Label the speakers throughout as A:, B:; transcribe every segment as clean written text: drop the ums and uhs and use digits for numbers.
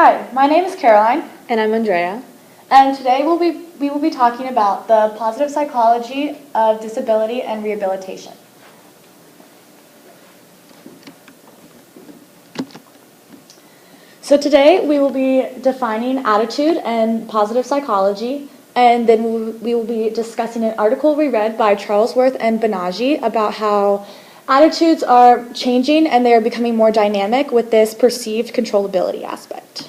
A: Hi, my name is Caroline,
B: And I'm Andrea.
A: and today we will be talking about the positive psychology of disability and rehabilitation. So today we will be defining attitude and positive psychology, and then we will be discussing an article we read by Charlesworth and Banaji about how attitudes are changing and they are becoming more dynamic with this perceived controllability aspect.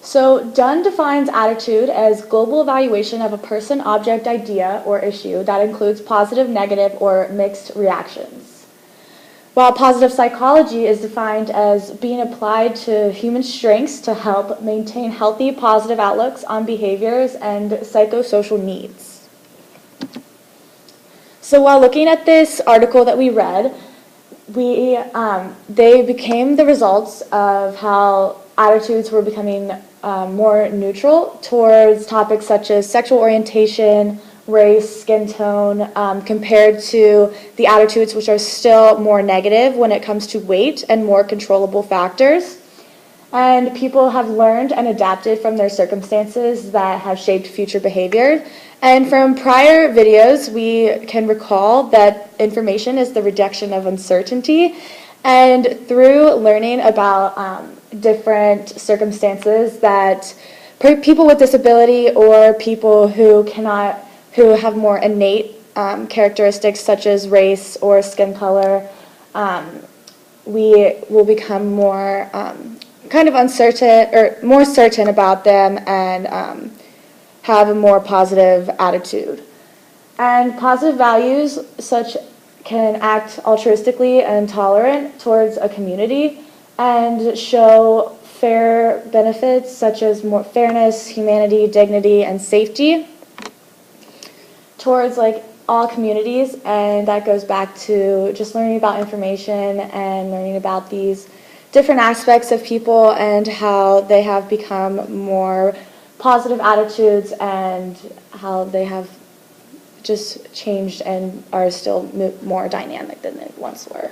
A: So Dunn defines attitude as global evaluation of a person, object, idea, or issue that includes positive, negative, or mixed reactions. While positive psychology is defined as being applied to human strengths to help maintain healthy, positive outlooks on behaviors and psychosocial needs. So while looking at this article that we read, they became the results of how attitudes were becoming more neutral towards topics such as sexual orientation, race, skin tone, compared to the attitudes which are still more negative when it comes to weight and more controllable factors. And people have learned and adapted from their circumstances that have shaped future behavior. And from prior videos, we can recall that information is the reduction of uncertainty. And through learning about different circumstances that people with disability or people who have more innate characteristics such as race or skin color, we will become more kind of uncertain or more certain about them and have a more positive attitude. And positive values such can act altruistically and tolerant towards a community and show fair benefits such as more fairness, humanity, dignity, and safety towards all communities. And that goes back to just learning about information and learning about these different aspects of people and how they have become more positive attitudes and how they have just changed and are still more dynamic than they once were.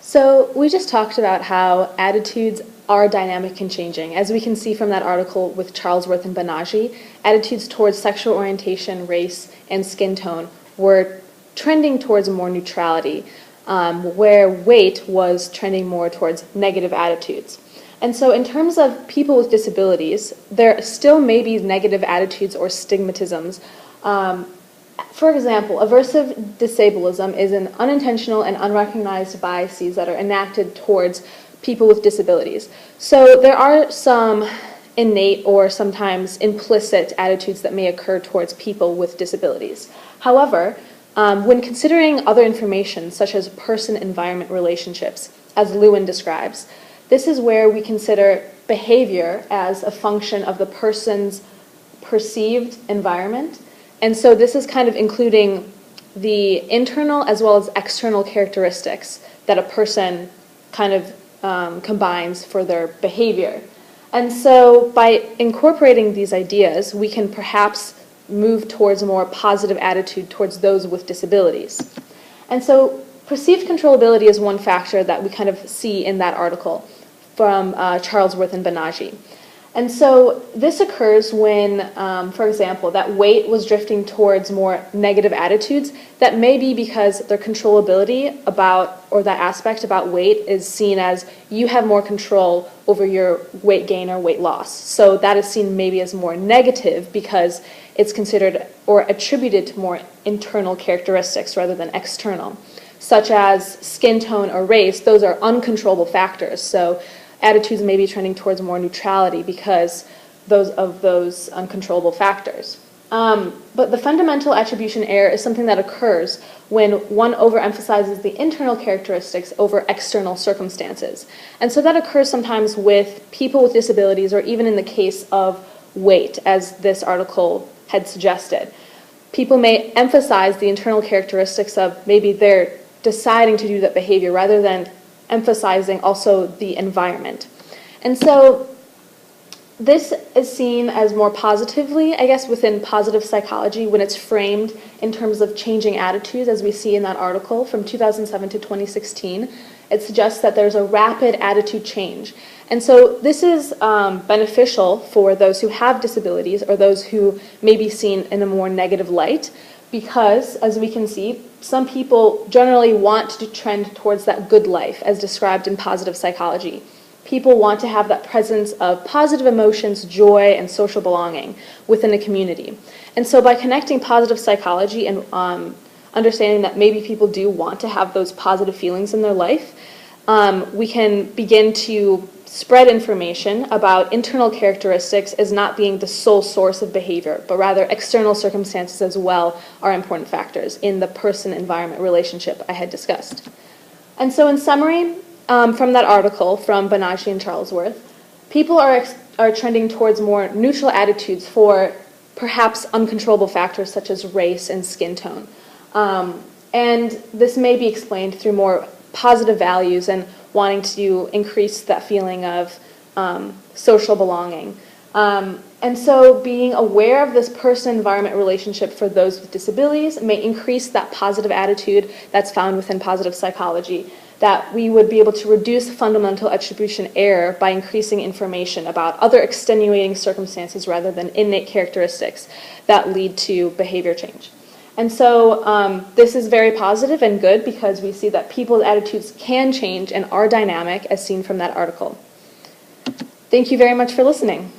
B: So we just talked about how attitudes are dynamic and changing. As we can see from that article with Charlesworth and Banaji, attitudes towards sexual orientation, race, and skin tone were trending towards more neutrality, where weight was trending more towards negative attitudes. And so in terms of people with disabilities, there still may be negative attitudes or stigmatisms. For example, aversive disableism is an unintentional and unrecognized biases that are enacted towards people with disabilities. So there are some innate or sometimes implicit attitudes that may occur towards people with disabilities. However, when considering other information such as person-environment relationships, as Lewin describes, this is where we consider behavior as a function of the person's perceived environment. And so this is kind of including the internal as well as external characteristics that a person kind of combines for their behavior. And so by incorporating these ideas, we can perhaps move towards a more positive attitude towards those with disabilities. And so perceived controllability is one factor that we kind of see in that article from Charlesworth and Banaji. And so this occurs when, for example, that weight was drifting towards more negative attitudes. That may be because their controllability about, or that aspect about weight is seen as you have more control over your weight gain or weight loss. So that is seen maybe as more negative because it's considered or attributed to more internal characteristics rather than external, such as skin tone or race. Those are uncontrollable factors. So attitudes may be trending towards more neutrality because of those uncontrollable factors. But the fundamental attribution error is something that occurs when one overemphasizes the internal characteristics over external circumstances. And so that occurs sometimes with people with disabilities or even in the case of weight, as this article had suggested. People may emphasize the internal characteristics of maybe they're deciding to do that behavior rather than emphasizing also the environment. And so this is seen as more positively, I guess, within positive psychology when it's framed in terms of changing attitudes, as we see in that article from 2007 to 2016. It suggests that there's a rapid attitude change. And so this is beneficial for those who have disabilities or those who may be seen in a more negative light because, as we can see, some people generally want to trend towards that good life as described in positive psychology. People want to have that presence of positive emotions, joy, and social belonging within a community. And so by connecting positive psychology and understanding that maybe people do want to have those positive feelings in their life, we can begin to spread information about internal characteristics as not being the sole source of behavior, but rather external circumstances as well are important factors in the person-environment relationship I had discussed. And so in summary, from that article from Banaji and Charlesworth, people are trending towards more neutral attitudes for perhaps uncontrollable factors such as race and skin tone. And this may be explained through more positive values and wanting to increase that feeling of social belonging. And so being aware of this person-environment relationship for those with disabilities may increase that positive attitude that's found within positive psychology, that we would be able to reduce fundamental attribution error by increasing information about other extenuating circumstances rather than innate characteristics that lead to behavior change. And so this is very positive and good because we see that people's attitudes can change and are dynamic as seen from that article. Thank you very much for listening.